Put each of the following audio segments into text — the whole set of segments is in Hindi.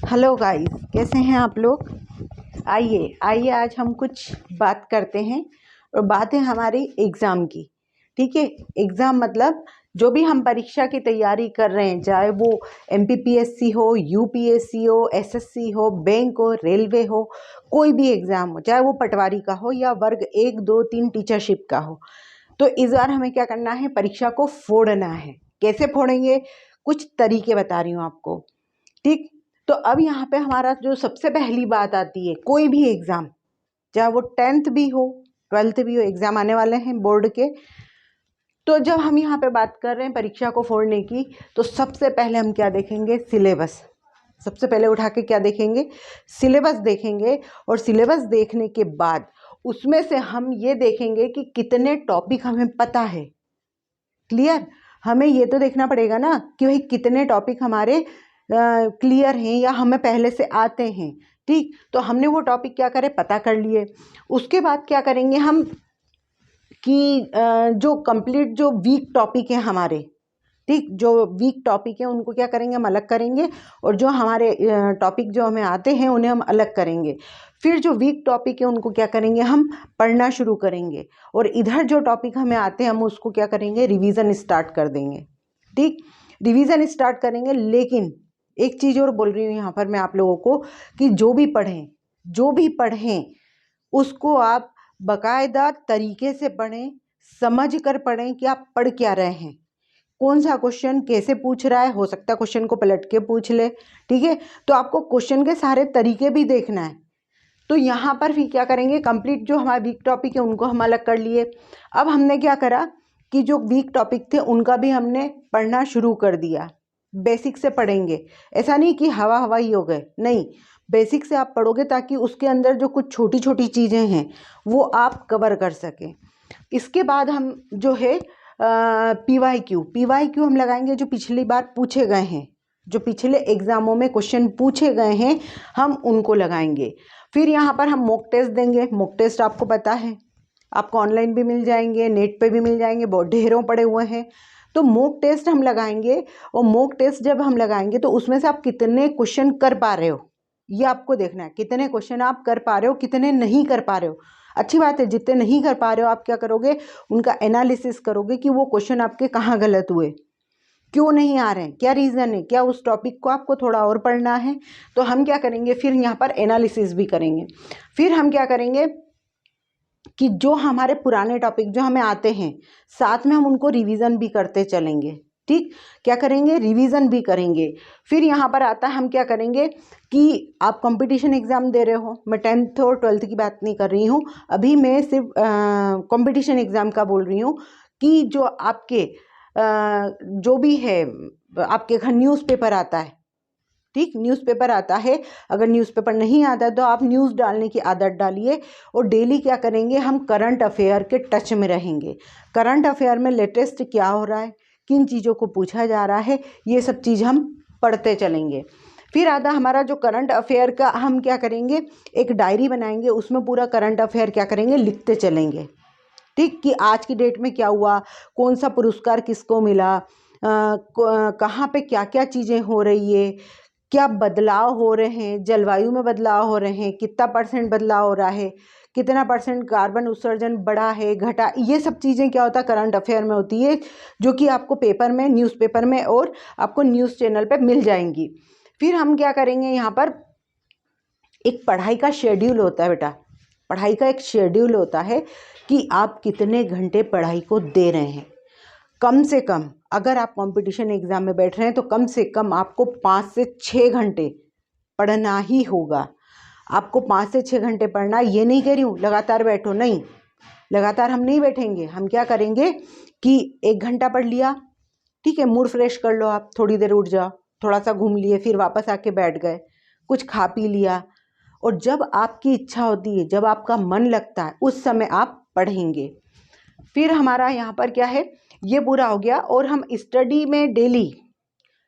हेलो गाइस, कैसे हैं आप लोग। आइए आइए आज हम कुछ बात करते हैं और बात है हमारी एग्ज़ाम की। ठीक है, एग्ज़ाम मतलब जो भी हम परीक्षा की तैयारी कर रहे हैं, चाहे वो एमपीपीएससी हो, यूपीएससी हो, एसएससी हो, बैंक हो, रेलवे हो, कोई भी एग्ज़ाम हो, चाहे वो पटवारी का हो या वर्ग 1, 2, 3 टीचरशिप का हो। तो इस बार हमें क्या करना है, परीक्षा को फोड़ना है। कैसे फोड़ेंगे, कुछ तरीके बता रही हूँ आपको। ठीक, तो अब यहाँ पे हमारा जो सबसे पहली बात आती है, कोई भी एग्ज़ाम, चाहे वो 10th भी हो, 12th भी हो, एग्ज़ाम आने वाले हैं बोर्ड के। तो जब हम यहाँ पे बात कर रहे हैं परीक्षा को फोड़ने की, तो सबसे पहले हम क्या देखेंगे, सिलेबस। सबसे पहले उठा के क्या देखेंगे, सिलेबस देखेंगे। और सिलेबस देखने के बाद उसमें से हम ये देखेंगे कि कितने टॉपिक हमें पता है। क्लियर, हमें ये तो देखना पड़ेगा ना कि भाई कितने टॉपिक हमारे क्लियर हैं या हमें पहले से आते हैं। ठीक, तो हमने वो टॉपिक क्या करे, पता कर लिए। उसके बाद क्या करेंगे हम कि जो कंप्लीट जो वीक टॉपिक है हमारे, ठीक, जो वीक टॉपिक है उनको क्या करेंगे, हम अलग करेंगे। और जो हमारे टॉपिक जो हमें आते हैं उन्हें हम अलग करेंगे। फिर जो वीक टॉपिक है उनको क्या करेंगे, हम पढ़ना शुरू करेंगे। और इधर जो टॉपिक हमें आते हैं हम उसको क्या करेंगे, रिवीजन स्टार्ट कर देंगे। ठीक, रिवीजन स्टार्ट करेंगे। लेकिन एक चीज़ और बोल रही हूँ यहाँ पर मैं आप लोगों को कि जो भी पढ़ें उसको आप बाकायदा तरीके से पढ़ें, समझ कर पढ़ें कि आप पढ़ क्या रहे हैं, कौन सा क्वेश्चन कैसे पूछ रहा है। हो सकता है क्वेश्चन को पलट के पूछ ले। ठीक है, तो आपको क्वेश्चन के सारे तरीके भी देखना है। तो यहाँ पर भी क्या करेंगे, कंप्लीट जो हमारा वीक टॉपिक है उनको हम अलग कर लिए। अब हमने क्या करा कि जो वीक टॉपिक थे उनका भी हमने पढ़ना शुरू कर दिया। बेसिक से पढ़ेंगे, ऐसा नहीं कि हवा हवा ही हो गए, नहीं, बेसिक से आप पढ़ोगे ताकि उसके अंदर जो कुछ छोटी छोटी चीज़ें हैं वो आप कवर कर सकें। इसके बाद हम जो है पीवाईक्यू हम लगाएंगे, जो पिछली बार पूछे गए हैं, जो पिछले एग्जामों में क्वेश्चन पूछे गए हैं हम उनको लगाएंगे। फिर यहाँ पर हम मॉक टेस्ट देंगे। मॉक टेस्ट आपको पता है, आपको ऑनलाइन भी मिल जाएंगे, नेट पे भी मिल जाएंगे, बहुत ढेरों पड़े हुए हैं। तो मॉक टेस्ट हम लगाएंगे। और मॉक टेस्ट जब हम लगाएंगे तो उसमें से आप कितने क्वेश्चन कर पा रहे हो ये आपको देखना है। कितने क्वेश्चन आप कर पा रहे हो, कितने नहीं कर पा रहे हो। अच्छी बात है, जितने नहीं कर पा रहे हो आप क्या करोगे, उनका एनालिसिस करोगे कि वो क्वेश्चन आपके कहाँ गलत हुए, क्यों नहीं आ रहे हैं, क्या रीज़न है, क्या उस टॉपिक को आपको थोड़ा और पढ़ना है। तो हम क्या करेंगे, फिर यहाँ पर एनालिसिस भी करेंगे। फिर हम क्या करेंगे कि जो हमारे पुराने टॉपिक जो हमें आते हैं साथ में हम उनको रिवीजन भी करते चलेंगे। ठीक, क्या करेंगे, रिवीजन भी करेंगे। फिर यहाँ पर आता है हम क्या करेंगे कि आप कंपटीशन एग्ज़ाम दे रहे हो, मैं 10th और 12th की बात नहीं कर रही हूँ, अभी मैं सिर्फ कंपटीशन एग्ज़ाम का बोल रही हूँ कि जो आपके जो भी है आपके घर न्यूज़पेपर आता है। ठीक, न्यूज़पेपर आता है, अगर न्यूज़पेपर नहीं आता तो आप न्यूज़ डालने की आदत डालिए। और डेली क्या करेंगे, हम करंट अफेयर के टच में रहेंगे। करंट अफेयर में लेटेस्ट क्या हो रहा है, किन चीज़ों को पूछा जा रहा है, ये सब चीज़ हम पढ़ते चलेंगे। फिर आता हमारा जो करंट अफेयर का, हम क्या करेंगे, एक डायरी बनाएंगे, उसमें पूरा करंट अफेयर क्या करेंगे, लिखते चलेंगे। ठीक, कि आज की डेट में क्या हुआ, कौन सा पुरस्कार किसको मिला, कहाँ पे क्या क्या चीज़ें हो रही है, क्या बदलाव हो रहे हैं, जलवायु में बदलाव हो रहे हैं, कितना % बदलाव हो रहा है, कितना % कार्बन उत्सर्जन बढ़ा है घटा। ये सब चीज़ें क्या होता है, करंट अफेयर में होती है, जो कि आपको पेपर में, न्यूज़पेपर में और आपको न्यूज़ चैनल पे मिल जाएंगी। फिर हम क्या करेंगे, यहाँ पर एक पढ़ाई का शेड्यूल होता है बेटा, पढ़ाई का एक शेड्यूल होता है कि आप कितने घंटे पढ़ाई को दे रहे हैं। कम से कम अगर आप कंपटीशन एग्ज़ाम में बैठ रहे हैं तो कम से कम आपको 5 से 6 घंटे पढ़ना ही होगा। आपको 5 से 6 घंटे पढ़ना, ये नहीं कह रही हूँ लगातार बैठो, नहीं, लगातार हम नहीं बैठेंगे। हम क्या करेंगे कि 1 घंटा पढ़ लिया, ठीक है, मूड फ्रेश कर लो, आप थोड़ी देर उठ जाओ, थोड़ा सा घूम लिए, फिर वापस आके बैठ गए, कुछ खा पी लिया। और जब आपकी इच्छा होती है, जब आपका मन लगता है, उस समय आप पढ़ेंगे। फिर हमारा यहाँ पर क्या है, ये पूरा हो गया। और हम स्टडी में डेली,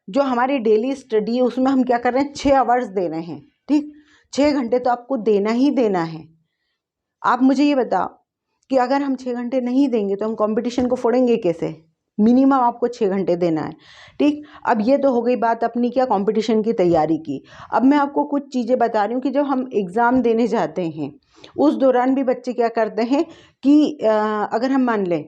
जो हमारी डेली स्टडी है उसमें हम क्या कर रहे हैं, 6 आवर्स दे रहे हैं। ठीक, 6 घंटे तो आपको देना ही देना है। आप मुझे ये बताओ कि अगर हम 6 घंटे नहीं देंगे तो हम कंपटीशन को फोड़ेंगे कैसे। मिनिमम आपको 6 घंटे देना है। ठीक, अब ये तो हो गई बात अपनी क्या कंपटीशन की तैयारी की। अब मैं आपको कुछ चीज़ें बता रही हूँ कि जब हम एग्ज़ाम देने जाते हैं उस दौरान भी बच्चे क्या करते हैं कि अगर हम मान लें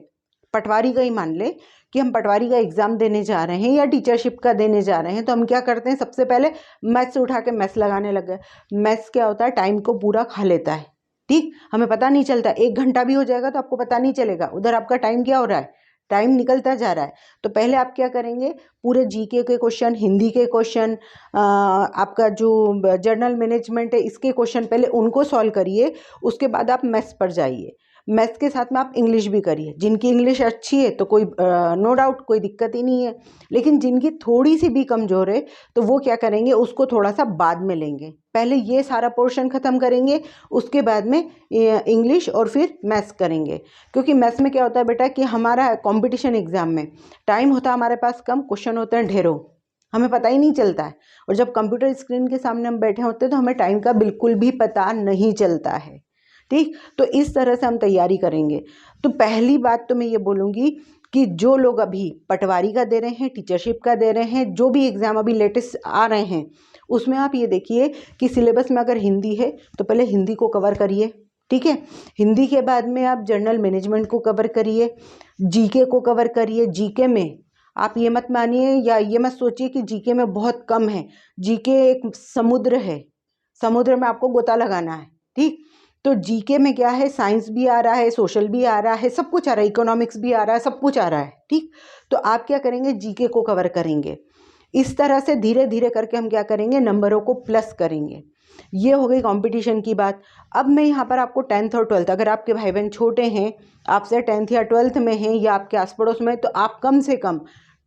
पटवारी का ही मान लें कि हम पटवारी का एग्ज़ाम देने जा रहे हैं या टीचरशिप का देने जा रहे हैं, तो हम क्या करते हैं, सबसे पहले मैथ्स उठा के मैथ्स लगाने लग गए। मैथ्स क्या होता है, टाइम को पूरा खा लेता है। ठीक, हमें पता नहीं चलता, 1 घंटा भी हो जाएगा तो आपको पता नहीं चलेगा, उधर आपका टाइम क्या हो रहा है, टाइम निकलता जा रहा है। तो पहले आप क्या करेंगे, पूरे जीके के क्वेश्चन, हिंदी के क्वेश्चन, आपका जो जर्नल मैनेजमेंट है इसके क्वेश्चन पहले उनको सॉल्व करिए। उसके बाद आप मैथ्स पर जाइए। मैथ्स के साथ में आप इंग्लिश भी करिए। जिनकी इंग्लिश अच्छी है तो कोई नो डाउट कोई दिक्कत ही नहीं है, लेकिन जिनकी थोड़ी सी भी कमज़ोर है तो वो क्या करेंगे, उसको थोड़ा सा बाद में लेंगे। पहले ये सारा पोर्शन ख़त्म करेंगे, उसके बाद में इंग्लिश और फिर मैथ्स करेंगे। क्योंकि मैथ्स में क्या होता है बेटा कि हमारा कंपटीशन एग्ज़ाम में टाइम होता है हमारे पास कम, क्वेश्चन होते हैं ढेरों, हमें पता ही नहीं चलता है। और जब कंप्यूटर स्क्रीन के सामने हम बैठे होते हैं तो हमें टाइम का बिल्कुल भी पता नहीं चलता है। ठीक, तो इस तरह से हम तैयारी करेंगे। तो पहली बात तो मैं ये बोलूँगी कि जो लोग अभी पटवारी का दे रहे हैं, टीचरशिप का दे रहे हैं, जो भी एग्ज़ाम अभी लेटेस्ट आ रहे हैं उसमें आप ये देखिए कि सिलेबस में अगर हिंदी है तो पहले हिंदी को कवर करिए। ठीक है, हिंदी के बाद में आप जर्नल मैनेजमेंट को कवर करिए, जीके को कवर करिए। जीके में आप ये मत मानिए या ये मत सोचिए कि जीके में बहुत कम है। जीके एक समुद्र है, समुद्र में आपको गोता लगाना है। ठीक, तो जीके में क्या है, साइंस भी आ रहा है, सोशल भी आ रहा है, सब कुछ आ रहा है, इकोनॉमिक्स भी आ रहा है, सब कुछ आ रहा है। ठीक, तो आप क्या करेंगे, जीके को कवर करेंगे। इस तरह से धीरे धीरे करके हम क्या करेंगे, नंबरों को प्लस करेंगे। ये हो गई कंपटीशन की बात। अब मैं यहाँ पर आपको 10th और 12th, अगर आपके भाई बहन छोटे हैं, आपसे 10th या 12th में हैं या आपके आस पड़ोस में, तो आप कम से कम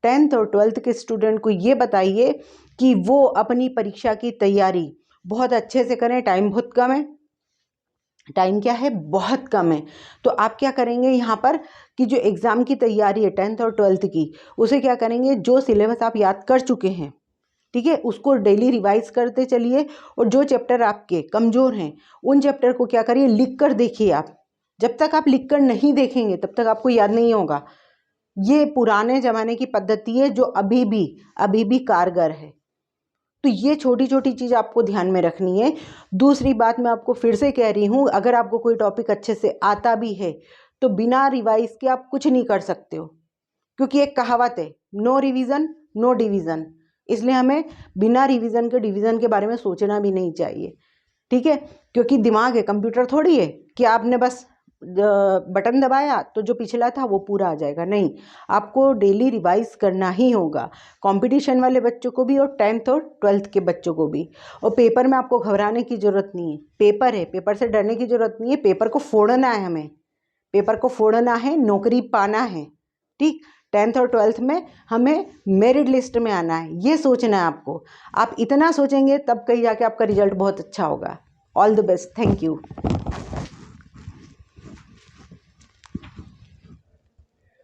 10th और 12th के स्टूडेंट को ये बताइए कि वो अपनी परीक्षा की तैयारी बहुत अच्छे से करें। टाइम बहुत कम है, टाइम क्या है, बहुत कम है। तो आप क्या करेंगे यहाँ पर कि जो एग्ज़ाम की तैयारी है 10th और 12th की, उसे क्या करेंगे, जो सिलेबस आप याद कर चुके हैं, ठीक है, उसको डेली रिवाइज करते चलिए। और जो चैप्टर आपके कमज़ोर हैं उन चैप्टर को क्या करिए, लिख कर देखिए। आप जब तक आप लिख कर नहीं देखेंगे तब तक आपको याद नहीं होगा। ये पुराने ज़माने की पद्धति है जो अभी भी कारगर है। तो ये छोटी छोटी चीज़ आपको ध्यान में रखनी है। दूसरी बात मैं आपको फिर से कह रही हूँ, अगर आपको कोई टॉपिक अच्छे से आता भी है तो बिना रिवाइज के आप कुछ नहीं कर सकते हो, क्योंकि एक कहावत है, नो रिवीजन नो डिवीज़न। इसलिए हमें बिना रिवीजन के डिवीज़न के बारे में सोचना भी नहीं चाहिए। ठीक है, क्योंकि दिमाग है, कंप्यूटर थोड़ी है कि आपने बस बटन दबाया तो जो पिछला था वो पूरा आ जाएगा। नहीं, आपको डेली रिवाइज करना ही होगा, कंपटीशन वाले बच्चों को भी और 10th और 12th के बच्चों को भी। और पेपर में आपको घबराने की ज़रूरत नहीं है, पेपर है, पेपर से डरने की ज़रूरत नहीं है। पेपर को फोड़ना है, हमें पेपर को फोड़ना है, नौकरी पाना है। ठीक, 10th और 12th में हमें मेरिट लिस्ट में आना है, ये सोचना है आपको। आप इतना सोचेंगे तब कहीं जाके आपका रिजल्ट बहुत अच्छा होगा। All the best, thank you.